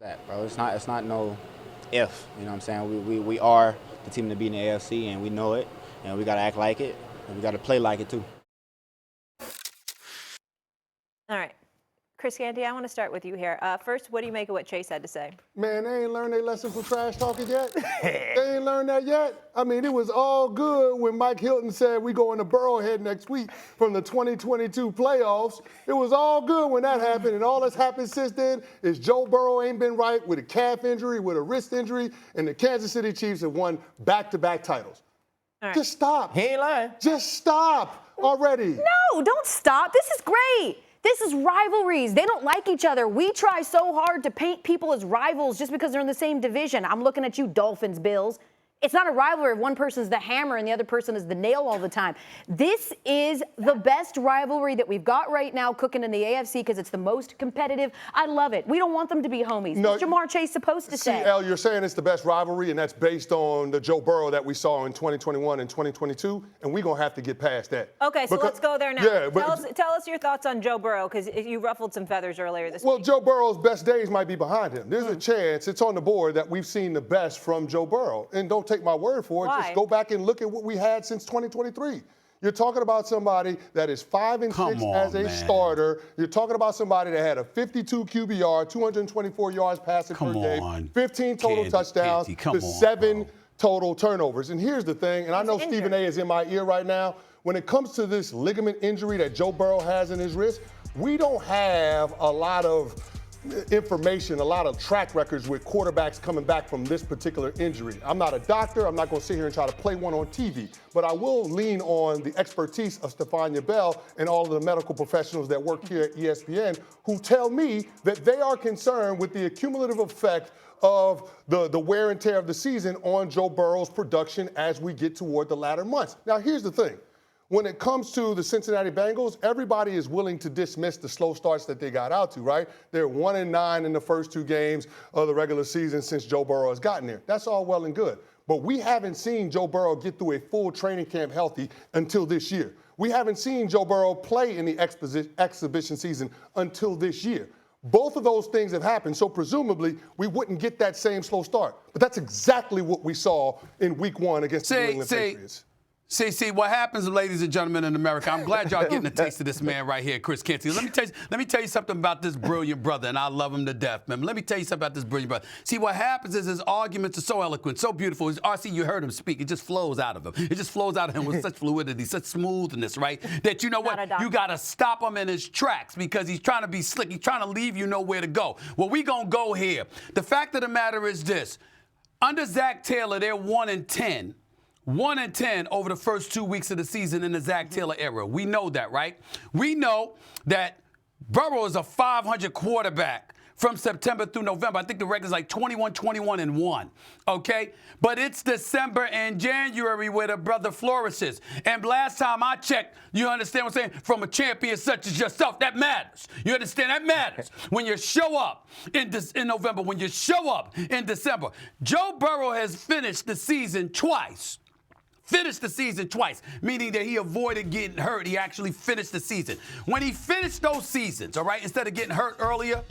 That, bro. It's not no if. You know what I'm saying? We are the team to beat in the AFC, and we know it, and we got to act like it, and we got to play like it too. All right. Chris Canty, I want to start with you here. First, what do you make of what Chase had to say? Man, they ain't learned their lesson from trash talking yet. They ain't learned that yet. I mean, it was all good when Mike Hilton said we going to Burrowhead next week from the 2022 playoffs. It was all good when that happened, and all that's happened since then is Joe Burrow ain't been right with a calf injury, with a wrist injury, and the Kansas City Chiefs have won back-to-back titles. Right. Just stop. He ain't lying. Just stop already. No, don't stop. This is great. This is rivalries. They don't like each other. We try so hard to paint people as rivals just because they're in the same division. I'm looking at you, Dolphins, Bills. It's not a rivalry if one person's the hammer and the other person is the nail all the time. This is the best rivalry that we've got right now cooking in the AFC because it's the most competitive. I love it. We don't want them to be homies. No, What's Jamar Chase supposed to say? Elle, you're saying it's the best rivalry, and that's based on the Joe Burrow that we saw in 2021 and 2022, and we're going to have to get past that. Okay, so let's go there now. Yeah, tell us your thoughts on Joe Burrow, because you ruffled some feathers earlier this week. Well, Joe Burrow's best days might be behind him. There's a chance, it's on the board, that we've seen the best from Joe Burrow. And don't take my word for it. Why? Just go back and look at what we had since 2023. You're talking about somebody that is 5-6 as a starter. You're talking about somebody that had a 52 QBR, 224 yards passing per game, 15 total touchdowns, 7 total turnovers. And here's the thing, and I know Stephen A is in my ear right now. When it comes to this ligament injury that Joe Burrow has in his wrist, we don't have a lot of information, a lot of track records with quarterbacks coming back from this particular injury. I'm not a doctor. I'm not going to sit here and try to play one on TV, but I will lean on the expertise of Stephania Bell and all of the medical professionals that work here at ESPN who tell me that they are concerned with the accumulative effect of the wear and tear of the season on Joe Burrow's production as we get toward the latter months. Now, here's the thing. When it comes to the Cincinnati Bengals, everybody is willing to dismiss the slow starts that they got out to, right? They're 1-9 in the first 2 games of the regular season since Joe Burrow has gotten there. That's all well and good. But we haven't seen Joe Burrow get through a full training camp healthy until this year. We haven't seen Joe Burrow play in the exhibition season until this year. Both of those things have happened, so presumably we wouldn't get that same slow start. But that's exactly what we saw in Week 1 against the New England Patriots. See, what happens, ladies and gentlemen in America, I'm glad y'all getting a taste of this man right here, Chris Canty. Let me tell you something about this brilliant brother, and I love him to death, man. Let me tell you something about this brilliant brother. See, what happens is his arguments are so eloquent, so beautiful. RC, you heard him speak. It just flows out of him. It just flows out of him with such fluidity, such smoothness, right? That you know what? You got to stop him in his tracks because he's trying to be slick. He's trying to leave you nowhere to go. Well, we going to go here. The fact of the matter is this. Under Zach Taylor, they're 1-10. 1-10 over the first 2 weeks of the season in the Zach Taylor era. We know that, right? We know that Burrow is a 500 quarterback from September through November. I think the record's like 21-1, okay? But it's December and January where the brother flourishes. And last time I checked, you understand what I'm saying? From a champion such as yourself, that matters. You understand? That matters. When you show up in November, when you show up in December. Joe Burrow has finished the season twice. Meaning that he avoided getting hurt. He actually finished the season. When he finished those seasons, all right, instead of getting hurt earlier,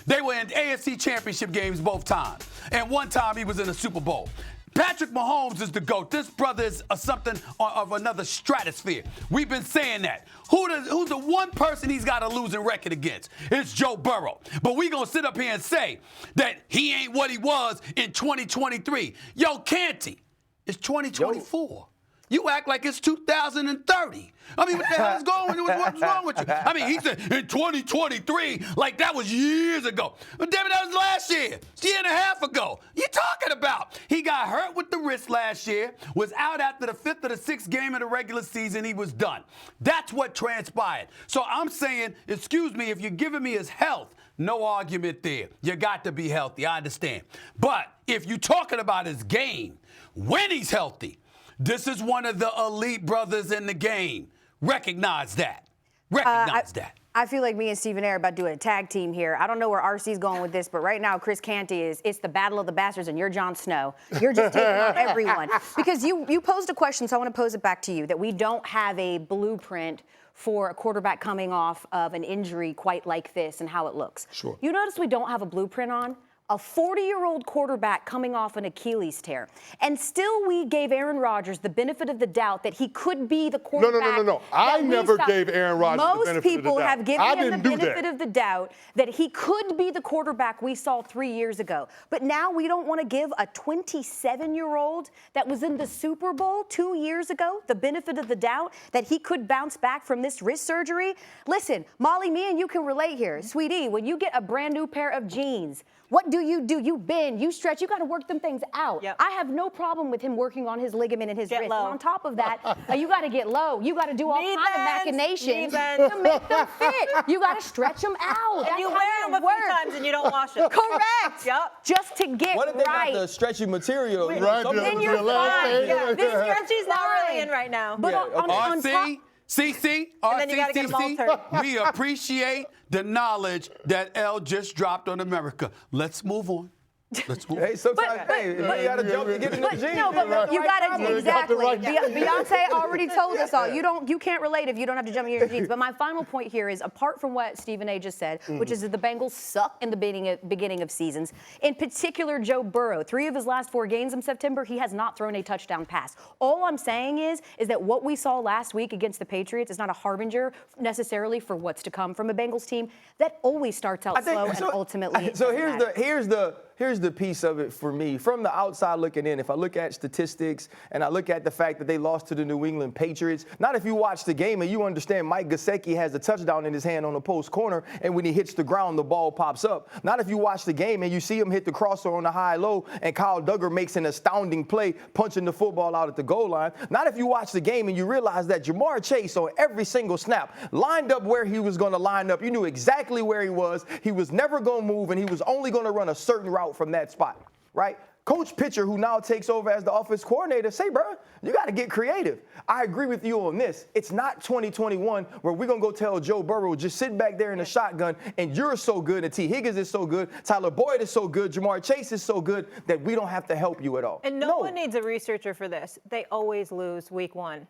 they were in AFC championship games both times. And one time he was in a Super Bowl. Patrick Mahomes is the GOAT. This brother is something of another stratosphere. We've been saying that. Who's the one person he's got a losing record against? It's Joe Burrow. But we going to sit up here and say that he ain't what he was in 2023. Yo, Canty. It's 2024. You act like it's 2030. I mean, what the hell is going on? What's wrong with you? I mean, he said in 2023, like that was years ago. But damn it, that was last year. It's a year and a half ago. You talking about? He got hurt with the wrist last year, was out after the 5th or the 6th game of the regular season. He was done. That's what transpired. So I'm saying, excuse me, if you're giving me his health, no argument there. You got to be healthy. I understand. But if you're talking about his game, when he's healthy, this is one of the elite brothers in the game. Recognize that. I feel like me and Stephen A are about to do a tag team here. I don't know where RC's going with this, but right now Chris Canty it's the battle of the bastards and you're Jon Snow. You're just taking on everyone. Because you posed a question, so I want to pose it back to you, that we don't have a blueprint for a quarterback coming off of an injury quite like this and how it looks. Sure. You notice we don't have a blueprint on a 40-year-old quarterback coming off an Achilles tear. And still we gave Aaron Rodgers the benefit of the doubt that he could be the quarterback. No. I never gave Aaron Rodgers the benefit of the doubt. Most people have given him the benefit of the doubt that he could be the quarterback we saw 3 years ago. But now we don't want to give a 27-year-old that was in the Super Bowl 2 years ago the benefit of the doubt that he could bounce back from this wrist surgery. Listen, Molly, me and you can relate here. Sweetie, when you get a brand new pair of jeans, what do? You bend, you stretch, you got to work them things out. Yep. I have no problem with him working on his ligament in his wrist. Low. And on top of that, you got to get low. You got to do all Knee kinds of bends, machinations knee to make them fit. You got to stretch them out. And That's you how wear it them a few works. times and you don't wash them. Correct. Yep. Just to get What if they right. got the stretchy material? Right, Then you're yeah. fine. This You're stretchy's not really fine. in right now. But on top, CC, And then you gotta get them altered. we appreciate the knowledge that Elle just dropped on America. Let's move on. Let's move on. Hey, sometimes, you gotta jump to get in the jeans. no, but you got to exactly. right time. Beyonce already told us all. You can't relate if you don't have to jump in your jeans. But my final point here is, apart from what Stephen A. just said, which is that the Bengals suck in the beginning of seasons. In particular, Joe Burrow. 3 of his last 4 games in September, he has not thrown a touchdown pass. All I'm saying is that what we saw last week against the Patriots is not a harbinger necessarily for what's to come from a Bengals team that always starts out slow and ultimately. So here's the piece of it for me. From the outside looking in, if I look at statistics and I look at the fact that they lost to the New England Patriots, not if you watch the game and you understand Mike Gesicki has a touchdown in his hand on the post corner, and when he hits the ground, the ball pops up. Not if you watch the game and you see him hit the crosser on the high-low and Kyle Duggar makes an astounding play punching the football out at the goal line. Not if you watch the game and you realize that Jamar Chase on every single snap lined up where he was going to line up. You knew exactly where he was. He was never going to move, and he was only going to run a certain route from that spot, right? Coach Pitcher, who now takes over as the offense coordinator, say, bro, you got to get creative. I agree with you on this. It's not 2021 where we're going to go tell Joe Burrow, just sit back there in the shotgun, and you're so good, and T. Higgins is so good, Tyler Boyd is so good, Jamar Chase is so good that we don't have to help you at all. And no one needs a researcher for this. They always lose week 1.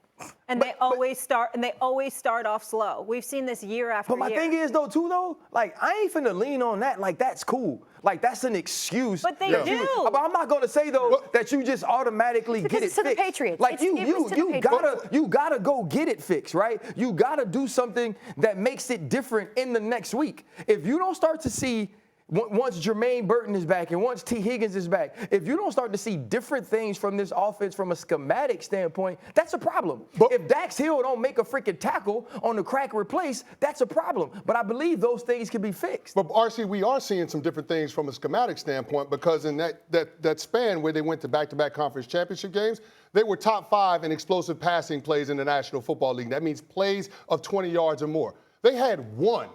And they always start off slow. We've seen this year after year. But my thing is, though, like, I ain't finna lean on that. Like, that's cool. Like, that's an excuse. But they do. But I'm not gonna say, though, that you just automatically get it it's to fixed. the Patriots. Like, you gotta go get it fixed, right? You gotta do something that makes it different in the next week. If you don't start to see, once Jermaine Burton is back and once T. Higgins is back, if you don't start to see different things from this offense from a schematic standpoint, that's a problem. But if Dax Hill don't make a freaking tackle on the crack replace, that's a problem. But I believe those things can be fixed. But RC, we are seeing some different things from a schematic standpoint, because in that span where they went to back-to-back conference championship games, they were top 5 in explosive passing plays in the National Football League. That means plays of 20 yards or more. They had one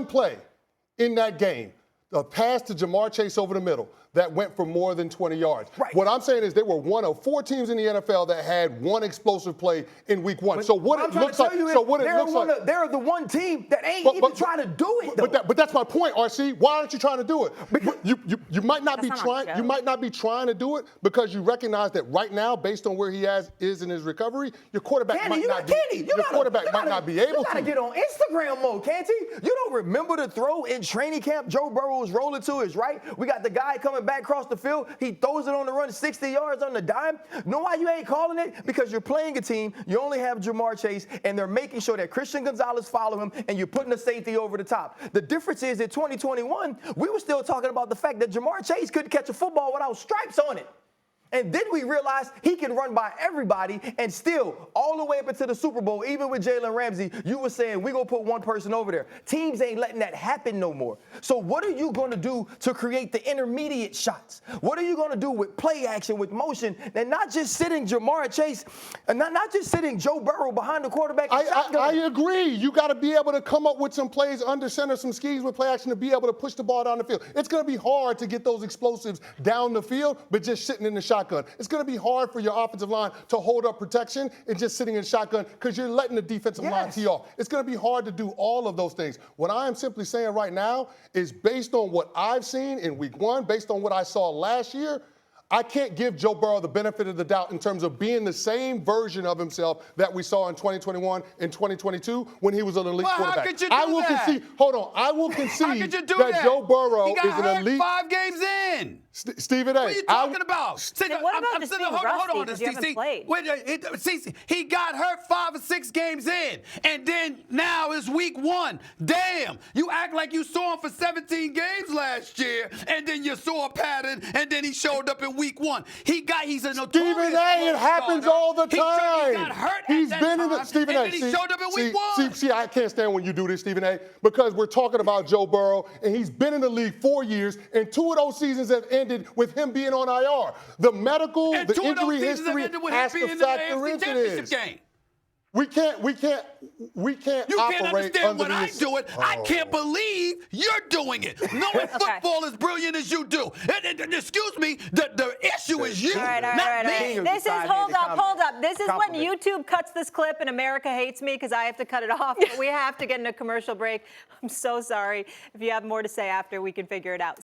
play in that game, a pass to Jamar Chase over the middle that went for more than 20 yards. Right. What I'm saying is they were one of 4 teams in the NFL that had one explosive play in week 1. So what it looks like, they're the one team that ain't even trying to do it, though. But that's my point, RC. Why aren't you trying to do it? Because you might not be trying. You might not be trying to do it because you recognize that right now, based on where he is in his recovery, your quarterback might not be able to. You gotta get on Instagram mode, Canty. You don't remember the throw in training camp Joe Burrow was rolling to his right? We got the guy coming back across the field. He throws it on the run 60 yards on the dime. Know why you ain't calling it? Because you're playing a team. You only have Jamar Chase, and they're making sure that Christian Gonzalez follow him, and you're putting a safety over the top. The difference is in 2021, we were still talking about the fact that Jamar Chase couldn't catch a football without stripes on it. And then we realized he can run by everybody, and still, all the way up into the Super Bowl, even with Jalen Ramsey, you were saying, we're going to put one person over there. Teams ain't letting that happen no more. So what are you going to do to create the intermediate shots? What are you going to do with play action, with motion, and not just sitting Jamar Chase, and not just sitting Joe Burrow behind the quarterback? I agree. You got to be able to come up with some plays under center, some schemes with play action to be able to push the ball down the field. It's going to be hard to get those explosives down the field, but just sitting in the shotgun. It's going to be hard for your offensive line to hold up protection and just sitting in shotgun because you're letting the defensive line tee off. It's going to be hard to do all of those things. What I am simply saying right now is based on what I've seen in week 1, based on what I saw last year, I can't give Joe Burrow the benefit of the doubt in terms of being the same version of himself that we saw in 2021 and 2022 when he was an elite quarterback. How could you do that? Hold on. I will concede how could you do that Joe Burrow he got is an hurt elite. 5 games in. when? Stephen A. What are you talking about? Then what about just being rusty Hold on, because you haven't played? Wait, he got hurt 5 or 6 games in, and then now it's week 1. Damn, you act like you saw him for 17 games last year, and then you saw a pattern, and then he showed up in week 1. He's a notorious Stephen A. It happens all the time. He got hurt He's at been that in the time, Stephen A. and then he showed up in week 1. See, I can't stand when you do this, Stephen A. Because we're talking about Joe Burrow, and he's been in the league 4 years, and 2 of those seasons have ended with him being on IR. The medical, And the 2 of those injury seasons have history ended with has him to being in the factor AFC into Championship this. game. We can't You can't operate understand under what I these. do it. I can't believe you're doing it. Knowing football as brilliant as you do. And excuse me, the issue is you, All right. not me. King of This is, deciding hold to up. This is when compliment. YouTube cuts this clip and America hates me because I have to cut it off. But we have to get in a commercial break. I'm so sorry. If you have more to say after, we can figure it out.